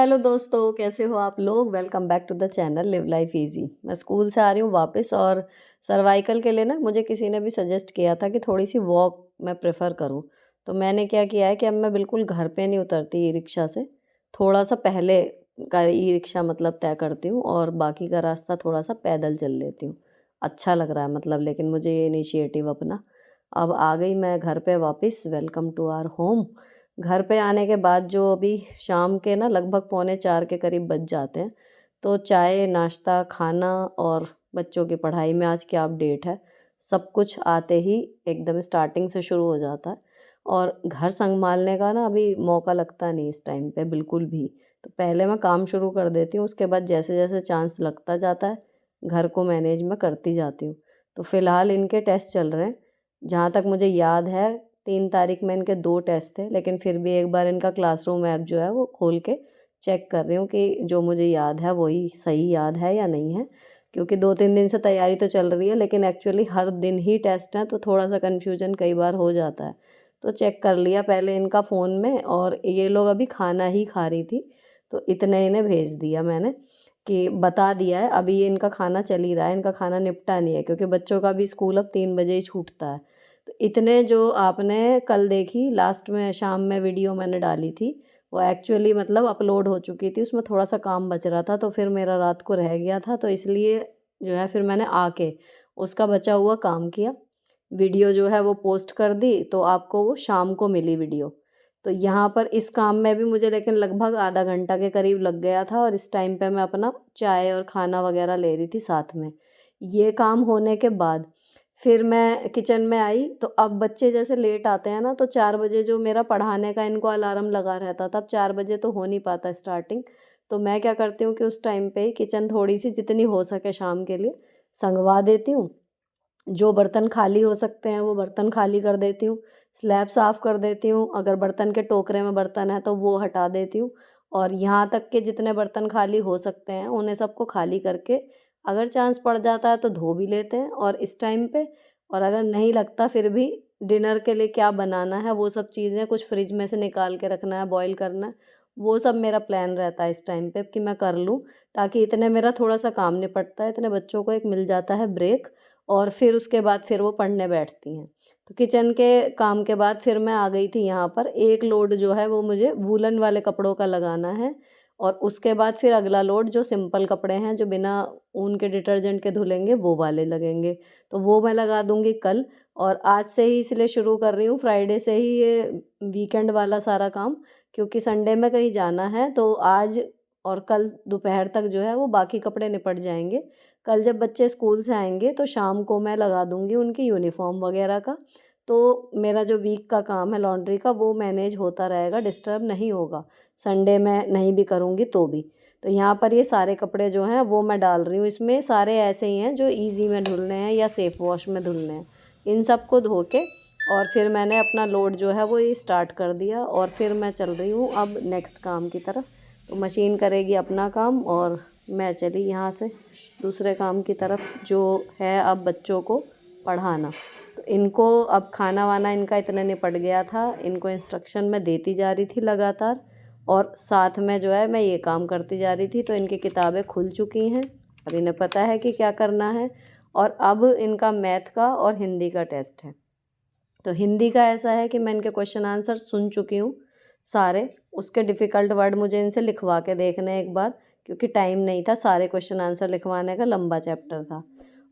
Hello दोस्तों, कैसे हो आप लोग। Welcome back to the channel live life easy. मैं स्कूल से आ रही हूँ वापस और सर्वाइकल के लिए ना मुझे किसी ने भी सजेस्ट किया था कि थोड़ी सी वॉक मैं प्रेफर करूँ। तो मैंने क्या किया है कि अब मैं बिल्कुल घर पे नहीं उतरती ई रिक्शा से। थोड़ा सा पहले का ई रिक्शा मतलब तय करती हूँ और बाकी का रास्ता थोड़ा सा पैदल चल लेती हूँ। अच्छा लग रहा है मतलब, लेकिन मुझे ये इनिशिएटिव अपना। अब आ गई मैं घर पे वापस। Welcome to our home. घर पे आने के बाद जो अभी शाम के ना लगभग पौने 4 के करीब बज जाते हैं, तो चाय, नाश्ता, खाना और बच्चों की पढ़ाई में आज क्या अपडेट है, सब कुछ आते ही एकदम स्टार्टिंग से शुरू हो जाता है। और घर संभालने का ना अभी मौका लगता नहीं इस टाइम पे बिल्कुल भी। तो पहले मैं काम शुरू कर देती हूँ, उसके बाद जैसे जैसे चांस लगता जाता है घर को मैनेज मैं करती जाती हूँ। तो फ़िलहाल इनके टेस्ट चल रहे हैं। जहाँ तक मुझे याद है 3 तारीख में इनके 2 टेस्ट थे, लेकिन फिर भी एक बार इनका क्लासरूम ऐप जो है वो खोल के चेक कर रही हूँ कि जो मुझे याद है वही सही याद है या नहीं है। क्योंकि 2-3 दिन से तैयारी तो चल रही है, लेकिन एक्चुअली हर दिन ही टेस्ट हैं, तो थोड़ा सा कन्फ्यूजन कई बार हो जाता है। तो चेक कर लिया पहले इनका फ़ोन में, और ये लोग अभी खाना ही खा रही थी, तो इतने इन्हें भेज दिया मैंने कि बता दिया है अभी ये इनका खाना चल ही रहा है, इनका खाना निपटा नहीं है, क्योंकि बच्चों का भी स्कूल अब 3 बजे ही छूटता है। तो इतने जो आपने कल देखी लास्ट में शाम में वीडियो मैंने डाली थी, वो एक्चुअली मतलब अपलोड हो चुकी थी, उसमें थोड़ा सा काम बच रहा था, तो फिर मेरा रात को रह गया था, तो इसलिए जो है फिर मैंने आके उसका बचा हुआ काम किया। वीडियो जो है वो पोस्ट कर दी, तो आपको वो शाम को मिली वीडियो। तो यहाँ पर इस काम में भी मुझे लेकिन लगभग आधा घंटा के करीब लग गया था, और इस टाइम पे मैं अपना चाय और खाना वगैरह ले रही थी साथ में। ये काम होने के बाद फिर मैं किचन में आई, तो अब बच्चे जैसे लेट आते हैं ना, तो 4 बजे जो मेरा पढ़ाने का इनको अलार्म लगा रहता था, अब 4 बजे तो हो नहीं पाता स्टार्टिंग। तो मैं क्या करती हूँ कि उस टाइम पे ही किचन थोड़ी सी जितनी हो सके शाम के लिए संगवा देती हूँ। जो बर्तन खाली हो सकते हैं वो बर्तन खाली कर देती हूँ, स्लैब साफ़ कर देती हूँ, अगर बर्तन के टोकरे में बर्तन है तो वो हटा देती हूँ। और यहाँ तक के जितने बर्तन खाली हो सकते हैं उन्हें सबको खाली करके अगर चांस पड़ जाता है तो धो भी लेते हैं और इस टाइम पे। और अगर नहीं लगता फिर भी डिनर के लिए क्या बनाना है वो सब चीज़ें कुछ फ्रिज में से निकाल के रखना है, बॉईल करना है, वो सब मेरा प्लान रहता है इस टाइम पे कि मैं कर लूँ, ताकि इतने मेरा थोड़ा सा काम निपटता है, इतने बच्चों को एक मिल जाता है ब्रेक, और फिर उसके बाद फिर वो पढ़ने बैठती हैं। तो किचन के काम के बाद फिर मैं आ गई थी यहाँ पर, एक लोड जो है वो मुझे वूलन वाले कपड़ों का लगाना है, और उसके बाद फिर अगला लोड जो सिंपल कपड़े हैं जो बिना ऊन के डिटर्जेंट के धुलेंगे वो वाले लगेंगे, तो वो मैं लगा दूँगी कल। और आज से ही इसलिए शुरू कर रही हूँ, फ्राइडे से ही ये वीकेंड वाला सारा काम, क्योंकि संडे में कहीं जाना है, तो आज और कल दोपहर तक जो है वो बाकी कपड़े निपट जाएंगे। कल जब बच्चे स्कूल से आएंगे तो शाम को मैं लगा दूंगी उनकी यूनिफॉर्म वगैरह का। तो मेरा जो वीक का काम है लॉन्ड्री का वो मैनेज होता रहेगा, डिस्टर्ब नहीं होगा। संडे में नहीं भी करूँगी तो भी। तो यहाँ पर ये सारे कपड़े जो हैं वो मैं डाल रही हूँ, इसमें सारे ऐसे ही हैं जो इजी में धुलने हैं या सेफ वॉश में धुलने हैं। इन सब को धो के और फिर मैंने अपना लोड जो है वो ये स्टार्ट कर दिया, और फिर मैं चल रही हूँ अब नेक्स्ट काम की तरफ। तो मशीन करेगी अपना काम और मैं चली यहाँ से दूसरे काम की तरफ, जो है अब बच्चों को पढ़ाना। तो इनको अब खाना वाना इनका इतना निपट गया था, इनको इंस्ट्रक्शन मैं देती जा रही थी लगातार, और साथ में जो है मैं ये काम करती जा रही थी। तो इनकी किताबें खुल चुकी हैं, अब इन्हें पता है कि क्या करना है। और अब इनका मैथ का और हिंदी का टेस्ट है। तो हिंदी का ऐसा है कि मैं इनके क्वेश्चन आंसर सुन चुकी हूँ सारे, उसके डिफ़िकल्ट वर्ड मुझे इनसे लिखवा के देखने एक बार, क्योंकि टाइम नहीं था सारे क्वेश्चन आंसर लिखवाने का, लंबा चैप्टर था।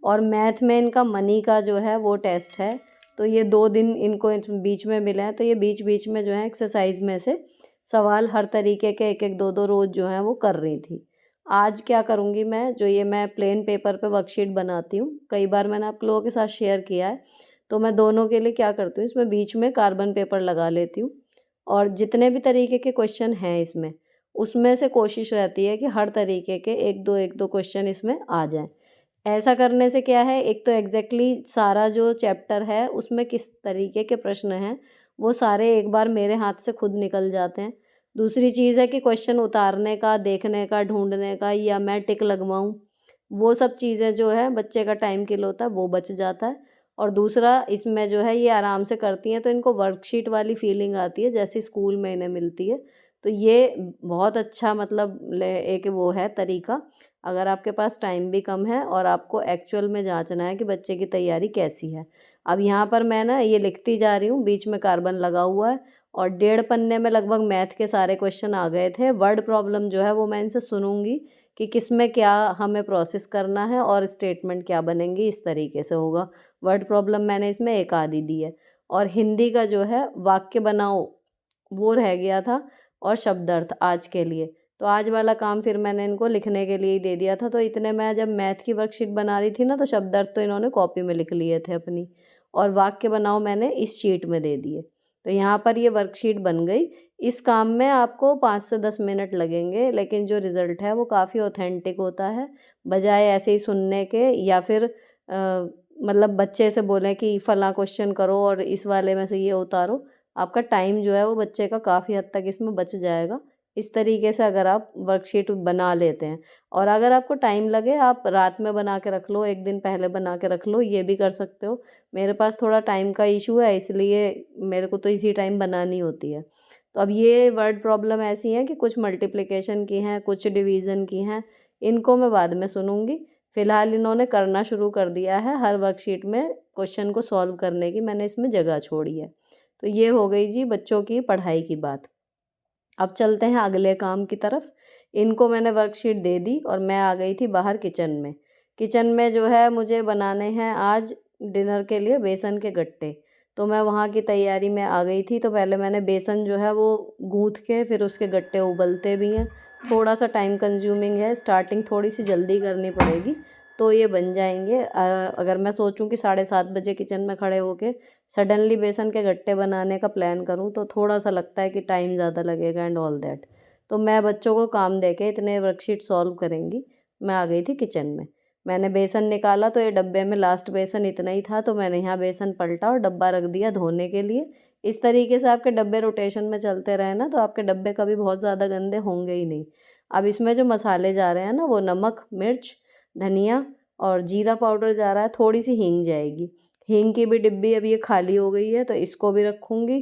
और मैथ में इनका मनी का जो है वो टेस्ट है, तो ये 2 दिन इनको बीच में मिले हैं, तो ये बीच बीच में जो है एक्सरसाइज में से सवाल हर तरीके के एक एक दो दो रोज़ जो हैं वो कर रही थी। आज क्या करूँगी मैं, जो ये मैं प्लेन पेपर पे वर्कशीट बनाती हूँ, कई बार मैंने आप लोगों के साथ शेयर किया है, तो मैं दोनों के लिए क्या करती हूँ, इसमें बीच में कार्बन पेपर लगा लेती हूँ, और जितने भी तरीके के क्वेश्चन हैं इसमें, उसमें से कोशिश रहती है कि हर तरीके के एक दो क्वेश्चन इसमें आ जाएं। ऐसा करने से क्या है, एक तो एग्जैक्टली सारा जो चैप्टर है उसमें किस तरीके के प्रश्न हैं वो सारे एक बार मेरे हाथ से खुद निकल जाते हैं। दूसरी चीज़ है कि क्वेश्चन उतारने का, देखने का, ढूंढने का, या मैं टिक लगवाऊँ, वो सब चीज़ें जो है बच्चे का टाइम किल होता है वो बच जाता है। और दूसरा इसमें जो है ये आराम से करती हैं, तो इनको वर्कशीट वाली फीलिंग आती है जैसी स्कूल में इन्हें मिलती है। तो ये बहुत अच्छा मतलब एक वो है तरीका, अगर आपके पास टाइम भी कम है और आपको एक्चुअल में जांचना है कि बच्चे की तैयारी कैसी है। अब यहाँ पर मैं ना ये लिखती जा रही हूँ, बीच में कार्बन लगा हुआ है, और 1.5 पन्ने में लगभग मैथ के सारे क्वेश्चन आ गए थे। वर्ड प्रॉब्लम जो है वो मैं इनसे सुनूंगी कि किस में क्या हमें प्रोसेस करना है और स्टेटमेंट क्या बनेंगी, इस तरीके से होगा। वर्ड प्रॉब्लम मैंने इसमें एक आधी दी है। और हिंदी का जो है वाक्य बनाओ वो रह गया था, और शब्दार्थ आज के लिए। तो आज वाला काम फिर मैंने इनको लिखने के लिए ही दे दिया था। तो इतने मैं जब मैथ की वर्कशीट बना रही थी ना, तो शब्दार्थ तो इन्होंने कॉपी में लिख लिए थे अपनी, और वाक्य बनाओ मैंने इस शीट में दे दिए। तो यहाँ पर ये वर्कशीट बन गई। इस काम में आपको 5 से 10 मिनट लगेंगे, लेकिन जो रिज़ल्ट है वो काफ़ी ऑथेंटिक होता है। बजाय ऐसे ही सुनने के, या फिर मतलब बच्चे से बोलें कि फ़लाँ क्वेश्चन करो और इस वाले में से ये उतारो, आपका टाइम जो है वो बच्चे का काफ़ी हद तक इसमें बच जाएगा। इस तरीके से अगर आप वर्कशीट बना लेते हैं, और अगर आपको टाइम लगे आप रात में बना के रख लो, एक दिन पहले बना के रख लो, ये भी कर सकते हो। मेरे पास थोड़ा टाइम का इशू है, इसलिए मेरे को तो इसी टाइम बनानी होती है। तो अब ये वर्ड प्रॉब्लम ऐसी हैं कि कुछ मल्टीप्लिकेशन की हैं, कुछ डिवीज़न की हैं, इनको मैं बाद में सुनूंगी। फ़िलहाल इन्होंने करना शुरू कर दिया है, हर वर्कशीट में क्वेश्चन को सॉल्व करने की मैंने इसमें जगह छोड़ी है। तो ये हो गई जी बच्चों की पढ़ाई की बात। अब चलते हैं अगले काम की तरफ। इनको मैंने वर्कशीट दे दी और मैं आ गई थी बाहर किचन में। किचन में जो है मुझे बनाने हैं आज डिनर के लिए बेसन के गट्टे। तो मैं वहाँ की तैयारी में आ गई थी। तो पहले मैंने बेसन जो है वो गूँथ के फिर उसके गट्टे उबलते भी हैं। थोड़ा सा टाइम कंज्यूमिंग है, स्टार्टिंग थोड़ी सी जल्दी करनी पड़ेगी तो ये बन जाएंगे। अगर मैं सोचूं कि 7:30 बजे किचन में खड़े होके सडनली बेसन के गट्टे बनाने का प्लान करूं तो थोड़ा सा लगता है कि टाइम ज़्यादा लगेगा एंड ऑल दैट। तो मैं बच्चों को काम देके इतने वर्कशीट सॉल्व करेंगी, मैं आ गई थी किचन में। मैंने बेसन निकाला तो ये डब्बे में लास्ट बेसन इतना ही था, तो मैंने यहाँ बेसन पलटा और डब्बा रख दिया धोने के लिए। इस तरीके से आपके डब्बे रोटेशन में चलते रहे ना, तो आपके डब्बे कभी बहुत ज़्यादा गंदे होंगे ही नहीं। अब इसमें जो मसाले जा रहे हैं ना, वो नमक, मिर्च, धनिया और जीरा पाउडर जा रहा है, थोड़ी सी हींग जाएगी। हींग की भी डिब्बी अब ये खाली हो गई है, तो इसको भी रखूँगी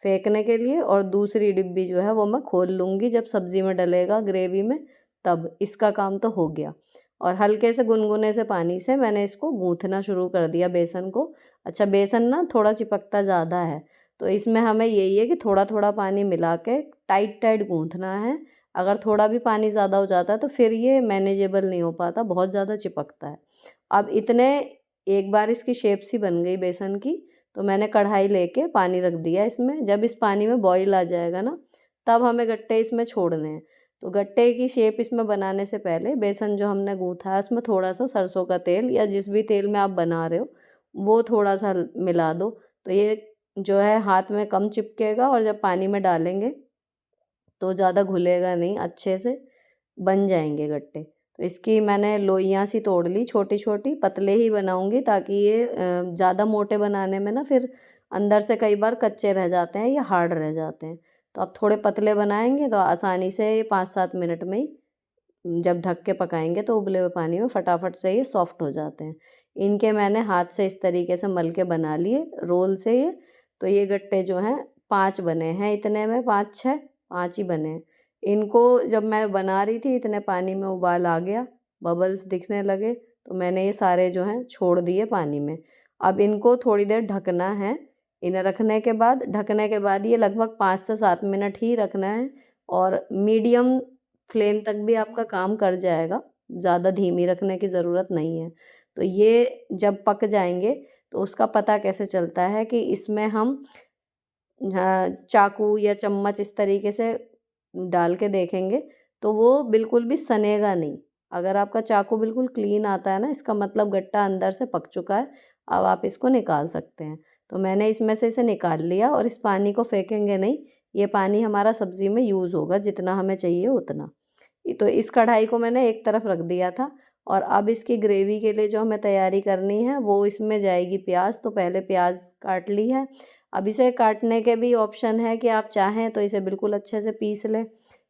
फेंकने के लिए, और दूसरी डिब्बी जो है वो मैं खोल लूँगी जब सब्ज़ी में डलेगा ग्रेवी में, तब। इसका काम तो हो गया। और हल्के से गुनगुने से पानी से मैंने इसको गूँथना शुरू कर दिया बेसन को। अच्छा, बेसन ना थोड़ा चिपकता ज़्यादा है, तो इसमें हमें यही है कि थोड़ा थोड़ा पानी मिला के टाइट टाइट गूँथना है। अगर थोड़ा भी पानी ज़्यादा हो जाता है तो फिर ये मैनेजेबल नहीं हो पाता, बहुत ज़्यादा चिपकता है। अब इतने एक बार इसकी शेप सी बन गई बेसन की, तो मैंने कढ़ाई लेके पानी रख दिया इसमें। जब इस पानी में बॉईल आ जाएगा ना, तब हमें गट्टे इसमें छोड़ने हैं। तो गट्टे की शेप इसमें बनाने से पहले बेसन जो हमने गूँथा है उसमें थोड़ा सा सरसों का तेल या जिस भी तेल में आप बना रहे हो वो थोड़ा सा मिला दो। तो ये जो है हाथ में कम चिपकेगा, और जब पानी में डालेंगे तो ज़्यादा घुलेगा नहीं, अच्छे से बन जाएंगे गट्टे। तो इसकी मैंने लोइयाँ सी तोड़ ली छोटी छोटी, पतले ही बनाऊंगी ताकि ये ज़्यादा मोटे बनाने में ना फिर अंदर से कई बार कच्चे रह जाते हैं या हार्ड रह जाते हैं। तो अब थोड़े पतले बनाएंगे तो आसानी से 5-7 मिनट में ही, जब ढक के पकाएंगे तो उबले हुए पानी में फटाफट से ये सॉफ्ट हो जाते हैं। इनके मैंने हाथ से इस तरीके से मल के बना लिए रोल से ये। तो ये गट्टे जो हैं 5 बने हैं, इतने में 5-6, 5 ही बने हैं। इनको जब मैं बना रही थी इतने पानी में उबाल आ गया, बबल्स दिखने लगे, तो मैंने ये सारे जो हैं छोड़ दिए पानी में। अब इनको थोड़ी देर ढकना है। इन्हें रखने के बाद, ढकने के बाद ये लगभग 5 से 7 मिनट ही रखना है, और मीडियम फ्लेम तक भी आपका काम कर जाएगा, ज़्यादा धीमी रखने की ज़रूरत नहीं है। तो ये जब पक जाएंगे तो उसका पता कैसे चलता है कि इसमें हम चाकू या चम्मच इस तरीके से डाल के देखेंगे तो वो बिल्कुल भी सनेगा नहीं। अगर आपका चाकू बिल्कुल क्लीन आता है ना, इसका मतलब गट्टा अंदर से पक चुका है, अब आप इसको निकाल सकते हैं। तो मैंने इसमें से इसे निकाल लिया, और इस पानी को फेंकेंगे नहीं, ये पानी हमारा सब्ज़ी में यूज़ होगा जितना हमें चाहिए उतना। तो इस कढ़ाई को मैंने एक तरफ रख दिया था, और अब इसकी ग्रेवी के लिए जो हमें तैयारी करनी है वो इसमें जाएगी प्याज। तो पहले प्याज काट ली है। अब इसे काटने के भी ऑप्शन है कि आप चाहें तो इसे बिल्कुल अच्छे से पीस लें,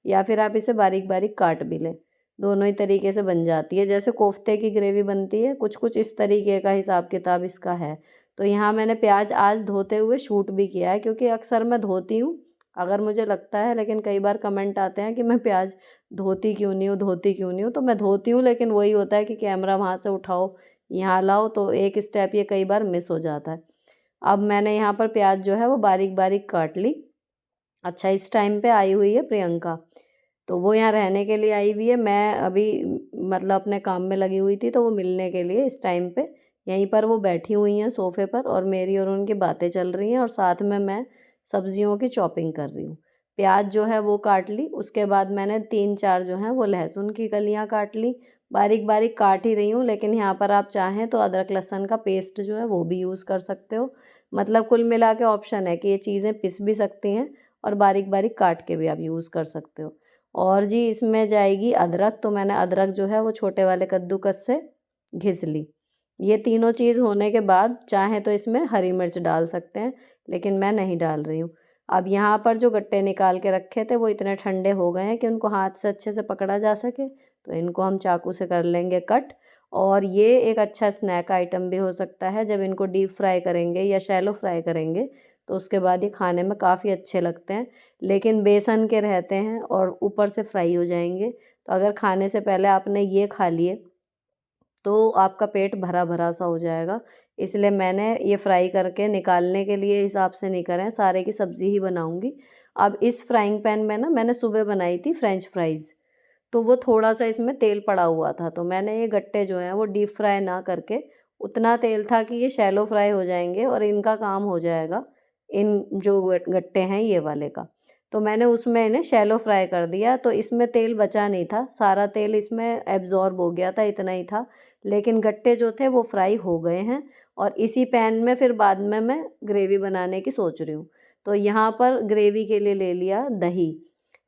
या फिर आप इसे बारीक बारीक काट भी लें। दोनों ही तरीके से बन जाती है, जैसे कोफ्ते की ग्रेवी बनती है, कुछ कुछ इस तरीके का हिसाब किताब इसका है। तो यहाँ मैंने प्याज आज धोते हुए शूट भी किया है, क्योंकि अक्सर मैं धोती हूँ, अगर मुझे लगता है, लेकिन कई बार कमेंट आते हैं कि मैं प्याज धोती क्यों नहीं हूँ, धोती क्यों नहीं हूँ, तो मैं धोती हूँ, लेकिन वही होता है कि कैमरा वहाँ से उठाओ यहाँ लाओ, तो एक स्टेप ये कई बार मिस हो जाता है। अब मैंने यहाँ पर प्याज जो है वो बारीक बारीक काट ली। अच्छा, इस टाइम पे आई हुई है प्रियंका, तो वो यहाँ रहने के लिए आई हुई है। मैं अभी मतलब अपने काम में लगी हुई थी, तो वो मिलने के लिए इस टाइम पे यहीं पर वो बैठी हुई हैं सोफ़े पर, और मेरी और उनकी बातें चल रही हैं, और साथ में मैं सब्जियों की चॉपिंग कर रही हूँ। प्याज जो है वो काट ली, उसके बाद मैंने 3-4 जो हैं वो लहसुन की कलियाँ काट ली। बारीक बारीक काट ही रही हूँ, लेकिन यहाँ पर आप चाहें तो अदरक लहसुन का पेस्ट जो है वो भी यूज़ कर सकते हो। मतलब कुल मिला के ऑप्शन है कि ये चीज़ें पिस भी सकती हैं और बारीक बारीक काट के भी आप यूज़ कर सकते हो। और जी इसमें जाएगी अदरक, तो मैंने अदरक जो है वो छोटे वाले कद्दूकस से घिस ली। ये तीनों चीज़ होने के बाद चाहें तो इसमें हरी मिर्च डाल सकते हैं, लेकिन मैं नहीं डाल रही हूँ। अब यहाँ पर जो गट्टे निकाल के रखे थे वो इतने ठंडे हो गए हैं कि उनको हाथ से अच्छे से पकड़ा जा सके, तो इनको हम चाकू से कर लेंगे कट। और ये एक अच्छा स्नैक आइटम भी हो सकता है, जब इनको डीप फ्राई करेंगे या शैलो फ्राई करेंगे तो उसके बाद ये खाने में काफ़ी अच्छे लगते हैं। लेकिन बेसन के रहते हैं और ऊपर से फ्राई हो जाएंगे, तो अगर खाने से पहले आपने ये खा लिए तो आपका पेट भरा भरा सा हो जाएगा। इसलिए मैंने ये फ्राई करके निकालने के लिए हिसाब से नहीं करें, सारे की सब्ज़ी ही बनाऊँगी। अब इस फ्राइंग पैन में ना मैंने सुबह बनाई थी फ्रेंच फ्राइज़, तो वो थोड़ा-सा इसमें तेल पड़ा हुआ था, तो मैंने ये गट्टे जो हैं वो डीप फ्राई ना करके, उतना तेल था कि ये शैलो फ्राई हो जाएँगे और इनका काम हो जाएगा, इन जो गट्टे हैं ये वाले का। तो मैंने उसमें इन्हें शैलो फ्राई कर दिया, तो इसमें तेल बचा नहीं था, सारा तेल इसमें एब्ज़ॉर्ब हो गया था, इतना ही था। लेकिन गट्टे जो थे वो फ्राई हो गए हैं, और इसी पैन में फिर बाद में मैं ग्रेवी बनाने की सोच रही हूँ। तो यहाँ पर ग्रेवी के लिए ले लिया दही।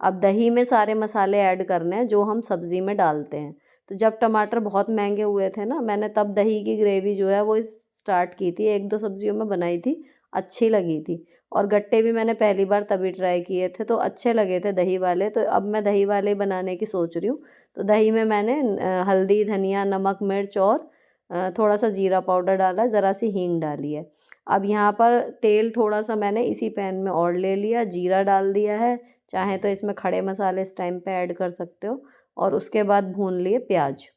अब दही में सारे मसाले ऐड करने हैं जो हम सब्ज़ी में डालते हैं। तो जब टमाटर बहुत महंगे हुए थे ना, मैंने तब दही की ग्रेवी जो है वो स्टार्ट की थी, 1-2 सब्जियों में बनाई थी, अच्छी लगी थी। और गट्टे भी मैंने पहली बार तभी ट्राई किए थे, तो अच्छे लगे थे दही वाले, तो अब मैं दही वाले बनाने की सोच रही हूँ। तो दही में मैंने हल्दी, धनिया, नमक, मिर्च और थोड़ा-सा जीरा पाउडर डाला है, ज़रा-सी हींग डाली है। अब यहाँ पर तेल थोड़ा-सा मैंने इसी पैन में और ले लिया, जीरा डाल दिया है, चाहें तो इसमें खड़े मसाले इस टाइम पे ऐड कर सकते हो, और उसके बाद भून लिए प्याज।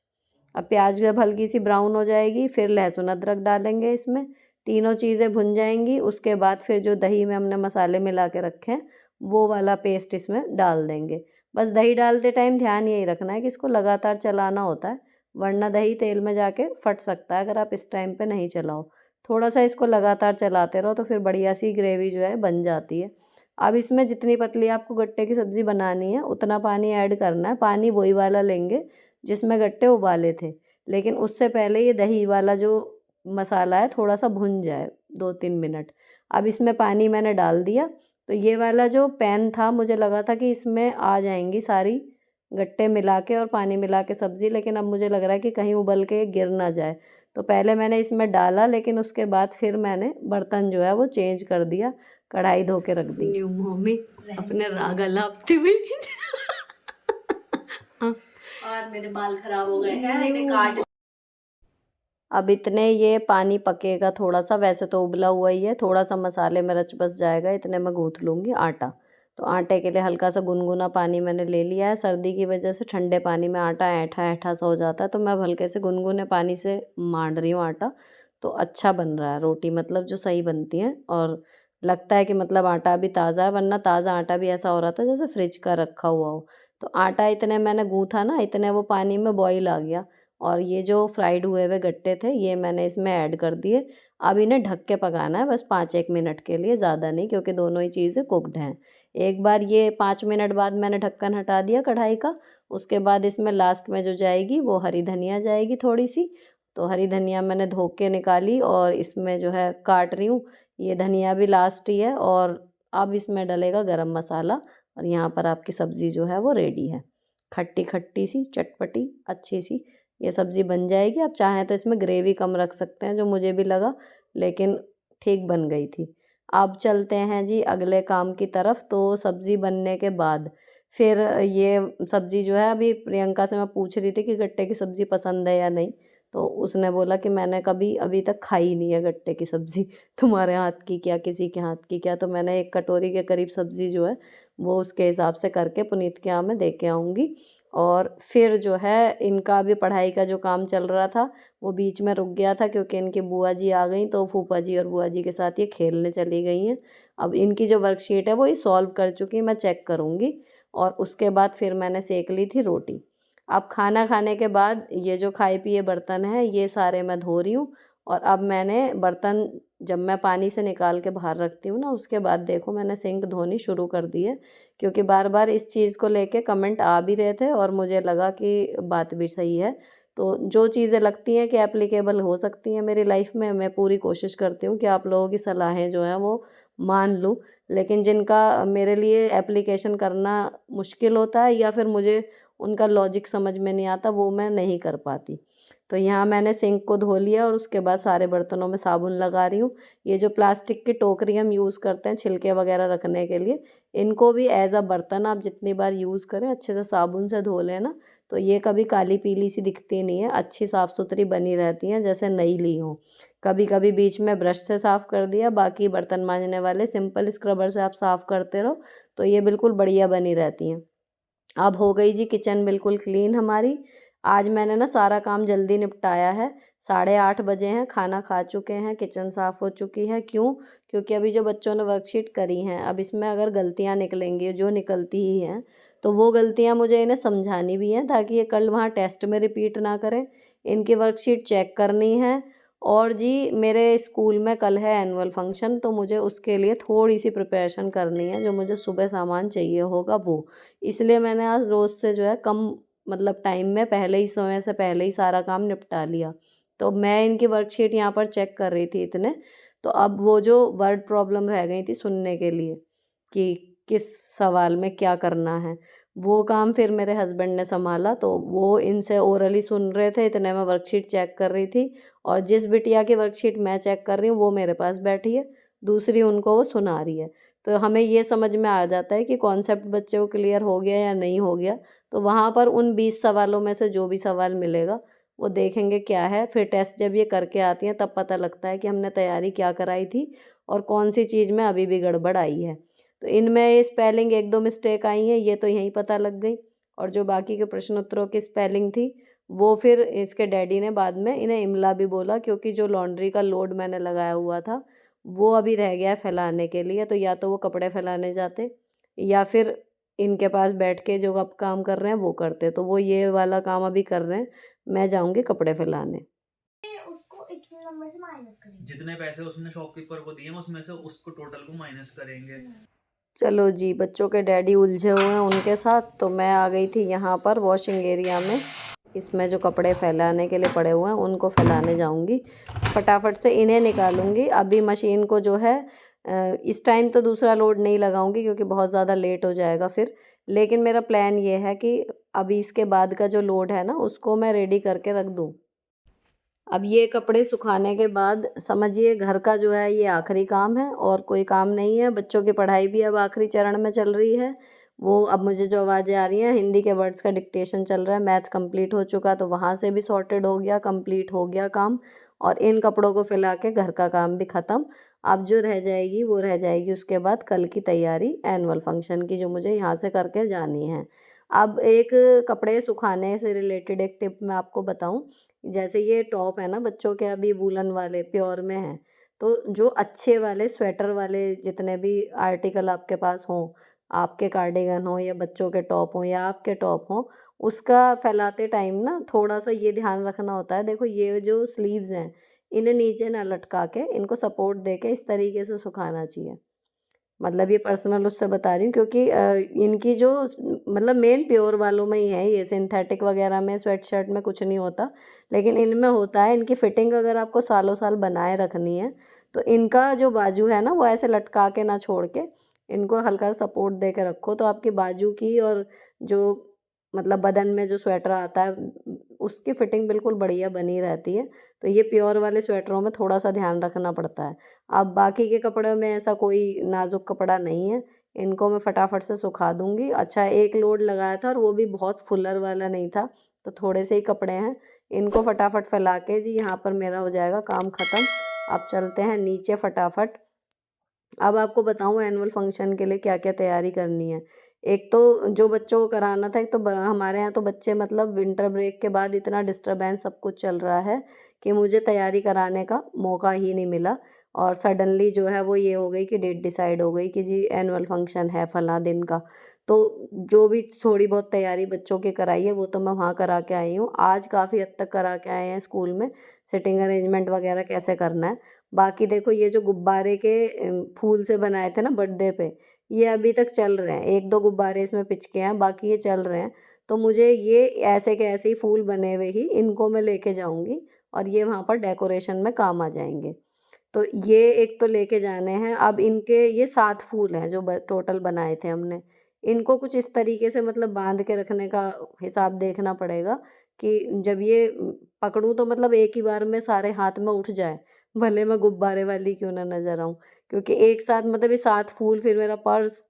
अब प्याज जब हल्की सी ब्राउन हो जाएगी, फिर लहसुन अदरक डालेंगे इसमें, तीनों चीज़ें भुन जाएंगी। उसके बाद फिर जो दही में हमने मसाले मिला के रखे हैं वो वाला पेस्ट इसमें डाल देंगे। बस दही डालते टाइम ध्यान यही रखना है कि इसको लगातार चलाना होता है, वरना दही तेल में जाके फट सकता है अगर आप इस टाइम पे नहीं चलाओ। थोड़ा सा इसको लगातार चलाते रहो तो फिर बढ़िया सी ग्रेवी जो है बन जाती है। अब इसमें जितनी पतली आपको गट्टे की सब्ज़ी बनानी है उतना पानी ऐड करना है। पानी वही वाला लेंगे जिसमें गट्टे उबाले थे, लेकिन उससे पहले ये दही वाला जो मसाला है थोड़ा सा भुन जाए 2-3 मिनट। अब इसमें पानी मैंने डाल दिया, तो ये वाला जो पैन था मुझे लगा था कि इसमें आ जाएंगी सारी गट्टे मिला के और पानी मिला के सब्ज़ी, लेकिन अब मुझे लग रहा है कि कहीं उबल के गिर ना जाए। तो पहले मैंने इसमें डाला, लेकिन उसके बाद फिर मैंने बर्तन जो है वो चेंज कर दिया, कढ़ाई धो के रख दी। न्यू मम्मी अपने राग अलापती हुई हाँ, और मेरे बाल खराब हो गए हैं, इन्हें काट। अब इतने ये पानी पकेगा थोड़ा सा, वैसे तो उबला हुआ ही है, थोड़ा सा मसाले में रच बस जाएगा, इतने में गूँथ लूँगी आटा। तो आटे के लिए हल्का सा गुनगुना पानी मैंने ले लिया है, सर्दी की वजह से ठंडे पानी में आटा ऐंठा ऐंठा सा हो जाता है, तो मैं अब हल्के से गुनगुने पानी से मांड रही हूँ आटा। तो अच्छा बन रहा है रोटी, मतलब जो सही बनती हैं, और लगता है कि मतलब आटा भी ताज़ा है, वरना ताज़ा आटा भी ऐसा हो रहा था जैसे फ्रिज का रखा हुआ हो। तो आटा इतने मैंने गूँथा ना, इतने वो पानी में बॉईल आ गया, और ये जो फ्राइड हुए हुए गट्टे थे ये मैंने इसमें ऐड कर दिए। अब इन्हें ढक के पकाना है बस 5-1 मिनट के लिए, ज़्यादा नहीं, क्योंकि दोनों ही चीज़ें कुक्ड हैं। एक बार ये 5 मिनट बाद मैंने ढक्कन हटा दिया कढ़ाई का, उसके बाद इसमें लास्ट में जो जाएगी वो हरी धनिया जाएगी थोड़ी सी। तो हरी धनिया मैंने धो के निकाली और इसमें जो है काट रही हूँ। ये धनिया भी लास्ट ही है, और अब इसमें डलेगा गरम मसाला, और यहाँ पर आपकी सब्ज़ी जो है वो रेडी है। खट्टी खट्टी सी, चटपटी, अच्छी सी ये सब्ज़ी बन जाएगी। आप चाहें तो इसमें ग्रेवी कम रख सकते हैं, जो मुझे भी लगा, लेकिन ठीक बन गई थी। अब चलते हैं जी अगले काम की तरफ। तो सब्ज़ी बनने के बाद फिर ये सब्ज़ी जो है, अभी प्रियंका से मैं पूछ रही थी कि गट्टे की सब्ज़ी पसंद है या नहीं, तो उसने बोला कि मैंने कभी अभी तक खाई नहीं है गट्टे की सब्ज़ी, तुम्हारे हाथ की क्या किसी के हाथ की क्या। तो मैंने 1 कटोरी के करीब सब्ज़ी जो है वो उसके हिसाब से करके पुनीत के यहाँ मैं दे के आऊँगी। और फिर जो है इनका भी पढ़ाई का जो काम चल रहा था वो बीच में रुक गया था, क्योंकि इनकी बुआ जी आ गईं, तो फूफा जी और बुआ जी के साथ ये खेलने चली गई हैं। अब इनकी जो वर्कशीट है वो ये सॉल्व कर चुकी, मैं चेक करूँगी। और उसके बाद फिर मैंने सेक ली थी रोटी। अब खाना खाने के बाद ये जो खाए पिए बर्तन हैं ये सारे मैं धो रही हूँ। और अब मैंने बर्तन जब मैं पानी से निकाल के बाहर रखती हूँ ना, उसके बाद देखो मैंने सिंक धोनी शुरू कर दी है, क्योंकि बार बार इस चीज़ को लेके कमेंट आ भी रहे थे और मुझे लगा कि बात भी सही है। तो जो चीज़ें लगती हैं कि एप्लीकेबल हो सकती हैं मेरी लाइफ में, मैं पूरी कोशिश करती हूँ कि आप लोगों की सलाहें जो हैं वो मान लूँ। लेकिन जिनका मेरे लिए एप्लीकेशन करना मुश्किल होता है या फिर मुझे उनका लॉजिक समझ में नहीं आता, वो मैं नहीं कर पाती। तो यहाँ मैंने सिंक को धो लिया और उसके बाद सारे बर्तनों में साबुन लगा रही हूँ। ये जो प्लास्टिक की टोकरी हम यूज़ करते हैं छिलके वगैरह रखने के लिए, इनको भी एज़ अ बर्तन आप जितनी बार यूज़ करें अच्छे से साबुन से धो लें ना, तो ये कभी काली पीली सी दिखती नहीं है, अच्छी साफ़ सुथरी बनी रहती हैं जैसे नई ली हों। कभी कभी बीच में ब्रश से साफ़ कर दिया, बाकी बर्तन मांजने वाले सिंपल स्क्रबर से आप साफ़ करते रहो तो ये बिल्कुल बढ़िया बनी रहती हैं। अब हो गई जी किचन बिल्कुल क्लीन हमारी। आज मैंने ना सारा काम जल्दी निपटाया है। 8:30 बजे हैं, खाना खा चुके हैं, किचन साफ़ हो चुकी है। क्यों? क्योंकि अभी जो बच्चों ने वर्कशीट करी हैं, अब इसमें अगर गलतियाँ निकलेंगी, जो निकलती ही हैं, तो वो गलतियाँ मुझे इन्हें समझानी भी हैं ताकि ये कल वहाँ टेस्ट में रिपीट ना करें। इनकी वर्कशीट चेक करनी है। और जी मेरे स्कूल में कल है एनुअल फंक्शन, तो मुझे उसके लिए थोड़ी सी प्रिपरेशन करनी है, जो मुझे सुबह सामान चाहिए होगा वो। इसलिए मैंने आज रोज़ से जो है कम मतलब टाइम में पहले ही समय से पहले ही सारा काम निपटा लिया। तो मैं इनकी वर्कशीट यहाँ पर चेक कर रही थी इतने, तो अब वो जो वर्ड प्रॉब्लम रह गई थी सुनने के लिए कि किस सवाल में क्या करना है, वो काम फिर मेरे हस्बैंड ने सँभाला। तो वो इनसे ओरली सुन रहे थे, इतने में वर्कशीट चेक कर रही थी। और जिस बिटिया की वर्कशीट मैं चेक कर रही हूँ वो मेरे पास बैठी है, दूसरी उनको वो सुना रही है। तो हमें ये समझ में आ जाता है कि कॉन्सेप्ट बच्चे को क्लियर हो गया या नहीं हो गया। तो वहाँ पर उन 20 सवालों में से जो भी सवाल मिलेगा वो देखेंगे क्या है, फिर टेस्ट जब ये करके आती हैं तब पता लगता है कि हमने तैयारी क्या कराई थी और कौन सी चीज़ में अभी भी गड़बड़ आई है। तो इनमें ये स्पेलिंग 1-2 मिस्टेक आई हैं, ये तो यहीं पता लग गई। और जो बाकी के प्रश्न उत्तरों की स्पेलिंग थी वो फिर इसके डैडी ने बाद में इन्हें इमला भी बोला, क्योंकि जो लॉन्ड्री का लोड मैंने लगाया हुआ था वो अभी रह गया है फैलाने के लिए। तो या तो वो कपड़े फैलाने जाते या फिर इनके पास बैठ के जो अब काम कर रहे हैं वो करते। तो वो ये वाला काम अभी कर रहे हैं, मैं जाऊंगी कपड़े फैलाने। उसको इतने नंबर से माइनस करेंगे, जितने पैसे उसने शॉपकीपर को दिए उसमें से उसको टोटल को माइनस करेंगे। चलो जी, बच्चों के डैडी उलझे हुए हैं उनके साथ, तो मैं आ गई थी यहाँ पर वॉशिंग एरिया में। इसमें जो कपड़े फैलाने के लिए पड़े हुए हैं उनको फैलाने जाऊंगी, फटाफट से इन्हें निकालूंगी। अभी मशीन को जो है इस टाइम तो दूसरा लोड नहीं लगाऊंगी क्योंकि बहुत ज़्यादा लेट हो जाएगा फिर। लेकिन मेरा प्लान ये है कि अभी इसके बाद का जो लोड है ना उसको मैं रेडी करके रख दूँ। अब ये कपड़े सुखाने के बाद समझिए घर का जो है ये आखिरी काम है और कोई काम नहीं है। बच्चों की पढ़ाई भी अब आखिरी चरण में चल रही है। वो अब मुझे जो आवाज़ें आ रही हैं, हिंदी के वर्ड्स का डिक्टेशन चल रहा है, मैथ कंप्लीट हो चुका तो वहाँ से भी सॉर्टेड हो गया, कंप्लीट हो गया काम। और इन कपड़ों को फैला के घर का काम भी ख़त्म। अब जो रह जाएगी वो रह जाएगी उसके बाद कल की तैयारी एनुअल फंक्शन की, जो मुझे यहाँ से करके जानी है। अब एक कपड़े सुखाने से रिलेटेड एक टिप मैं आपको बताऊँ। जैसे ये टॉप है ना बच्चों के अभी वूलन वाले प्योर में हैं, तो जो अच्छे वाले स्वेटर वाले जितने भी आर्टिकल आपके पास हों, आपके कार्डिगन हो या बच्चों के टॉप हों या आपके टॉप हों, उसका फैलाते टाइम ना थोड़ा सा ये ध्यान रखना होता है। देखो ये जो स्लीव्स हैं इन्हें नीचे ना लटका के इनको सपोर्ट दे के इस तरीके से सुखाना चाहिए। मतलब ये पर्सनल उससे बता रही हूँ क्योंकि इनकी जो मतलब मेन प्योर वालों में ही है, ये सिंथेटिक वगैरह में स्वेट शर्ट में कुछ नहीं होता, लेकिन इनमें होता है। इनकी फिटिंग अगर आपको सालों साल बनाए रखनी है तो इनका जो बाजू है ना वो ऐसे लटका के ना छोड़ के इनको हल्का सपोर्ट दे के रखो, तो आपकी बाजू की और जो मतलब बदन में जो स्वेटर आता है उसकी फिटिंग बिल्कुल बढ़िया बनी रहती है। तो ये प्योर वाले स्वेटरों में थोड़ा सा ध्यान रखना पड़ता है। अब बाकी के कपड़ों में ऐसा कोई नाजुक कपड़ा नहीं है, इनको मैं फटाफट से सुखा दूंगी। अच्छा, एक लोड लगाया था और वो भी बहुत फुलर वाला नहीं था, तो थोड़े से ही कपड़े हैं, इनको फटाफट फैला के जी यहाँ पर मेरा हो जाएगा काम ख़त्म। अब चलते हैं नीचे फटाफट। अब आपको बताऊँ एनुअल फंक्शन के लिए क्या क्या तैयारी करनी है। एक तो जो बच्चों को कराना था, एक तो हमारे यहाँ तो बच्चे मतलब विंटर ब्रेक के बाद इतना डिस्टर्बेंस सब कुछ चल रहा है कि मुझे तैयारी कराने का मौका ही नहीं मिला। और सडनली जो है वो ये हो गई कि डेट डिसाइड हो गई कि जी एनुअल फंक्शन है फलां दिन का। तो जो भी थोड़ी बहुत तैयारी बच्चों की कराई है वो तो मैं वहाँ करा के आई हूँ। आज काफ़ी हद तक करा के आए हैं स्कूल में, सिटिंग अरेंजमेंट वगैरह कैसे करना है। बाकी देखो ये जो गुब्बारे के फूल से बनाए थे ना बर्थडे पे, ये अभी तक चल रहे हैं। 1-2 गुब्बारे इसमें पिचके हैं, बाकी ये चल रहे हैं। तो मुझे ये ऐसे के ऐसे ही फूल बने हुए ही इनको मैं लेके जाऊँगी और ये वहाँ पर डेकोरेशन में काम आ जाएंगे। तो ये एक तो लेके जाने हैं। अब इनके ये 7 फूल हैं जो टोटल बनाए थे हमने। इनको कुछ इस तरीके से मतलब बांध के रखने का हिसाब देखना पड़ेगा कि जब ये पकड़ूँ तो मतलब एक ही बार में सारे हाथ में उठ जाए, भले मैं गुब्बारे वाली क्यों ना नज़र आऊँ। क्योंकि एक साथ मतलब ये 7 फूल, फिर मेरा पर्स,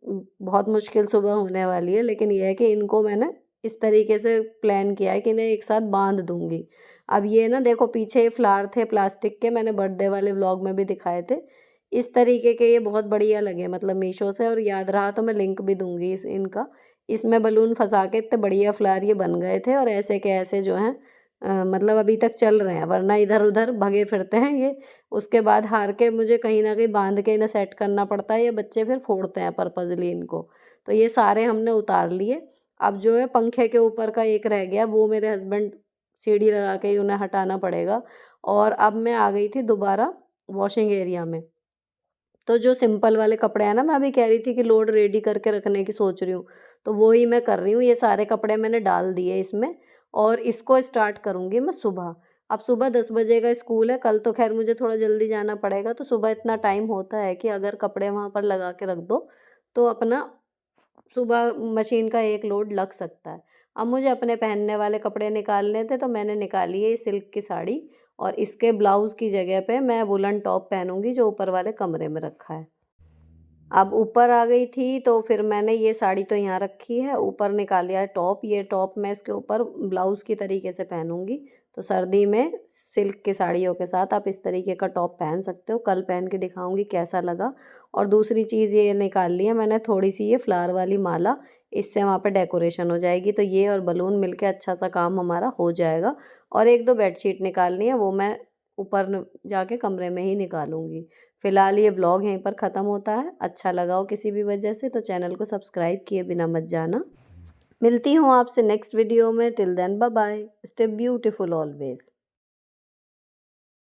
बहुत मुश्किल सुबह होने वाली है। लेकिन ये है कि इनको मैंने इस तरीके से प्लान किया है कि इन्हें एक साथ बांध दूँगी। अब ये ना देखो पीछे फ्लावर थे प्लास्टिक के, मैंने बर्थडे वाले व्लॉग में भी दिखाए थे। इस तरीके के ये बहुत बढ़िया लगे मतलब मीशो से, और याद रहा तो मैं लिंक भी दूँगी इनका। इसमें बलून फंसा के इतने बढ़िया फ्लावर ये बन गए थे और ऐसे के ऐसे जो हैं मतलब अभी तक चल रहे हैं, वरना इधर उधर भगे फिरते हैं ये। उसके बाद हार के मुझे कहीं ना कहीं बांध के इन्हें सेट करना पड़ता है, ये बच्चे फिर फोड़ते हैं पर्पजली इनको। तो ये सारे हमने उतार लिए। अब जो है पंखे के ऊपर का एक रह गया, वो मेरे हस्बैंड सीढ़ी लगा के ही उन्हें हटाना पड़ेगा। और अब मैं आ गई थी दोबारा वॉशिंग एरिया में। तो जो सिंपल वाले कपड़े हैं ना, मैं अभी कह रही थी कि लोड रेडी करके रखने की सोच रही हूँ, तो वो ही मैं कर रही हूँ। ये सारे कपड़े मैंने डाल दिए इसमें और इसको स्टार्ट करूँगी मैं सुबह। अब सुबह 10 बजे का स्कूल है, कल तो खैर मुझे थोड़ा जल्दी जाना पड़ेगा, तो सुबह इतना टाइम होता है कि अगर कपड़े वहाँ पर लगा के रख दो तो अपना सुबह मशीन का एक लोड लग सकता है। अब मुझे अपने पहनने वाले कपड़े निकालने थे, तो मैंने निकाली है ये सिल्क की साड़ी, और इसके ब्लाउज़ की जगह पे मैं वुलन टॉप पहनूंगी जो ऊपर वाले कमरे में रखा है। अब ऊपर आ गई थी तो फिर मैंने ये साड़ी तो यहाँ रखी है, ऊपर निकाल लिया है टॉप। ये टॉप मैं इसके ऊपर ब्लाउज़ की तरीके से पहनूंगी। तो सर्दी में सिल्क की साड़ियों के साथ आप इस तरीके का टॉप पहन सकते हो। कल पहन के दिखाऊंगी कैसा लगा। और दूसरी चीज़ ये निकाल ली है मैंने थोड़ी सी ये फ्लावर वाली माला, इससे वहाँ पे डेकोरेशन हो जाएगी। तो ये और बलून मिलके अच्छा सा काम हमारा हो जाएगा। और 1-2 बेडशीट निकालनी है, वो मैं ऊपर जाके कमरे में ही निकालूंगी। फ़िलहाल ये व्लॉग यहीं पर ख़त्म होता है। अच्छा लगा हो किसी भी वजह से तो चैनल को सब्सक्राइब किए बिना मत जाना। मिलती हूँ आपसे नेक्स्ट वीडियो में। Till then bye bye, stay beautiful always.